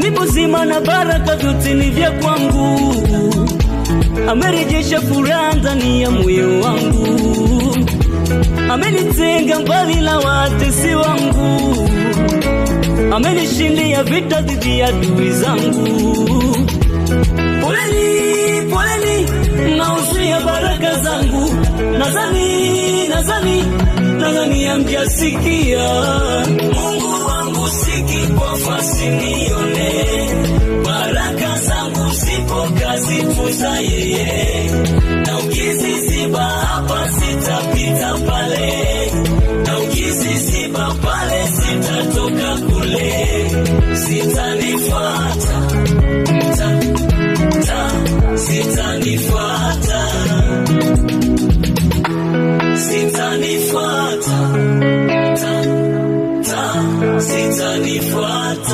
Ulipozima na baraka vyote ni vya kwangu. Amerejesha furaha ndani ya moyo wangu. Amenitenga mbali na watesi wangu. Amenishindia vita dhidi ya adui zangu. Poleni, poleni, nausia baraka zangu. Nadhani hamjasikia. Mungu wangu sikipofasi nione. Baraka zangu zipo kazi tuza yeye. Na ukizisiba hapa sitapita pale. Na ukizisiba pale sitatoka kule. Sitanifuata, sitanifuata, sitanifuata, sitanifuata.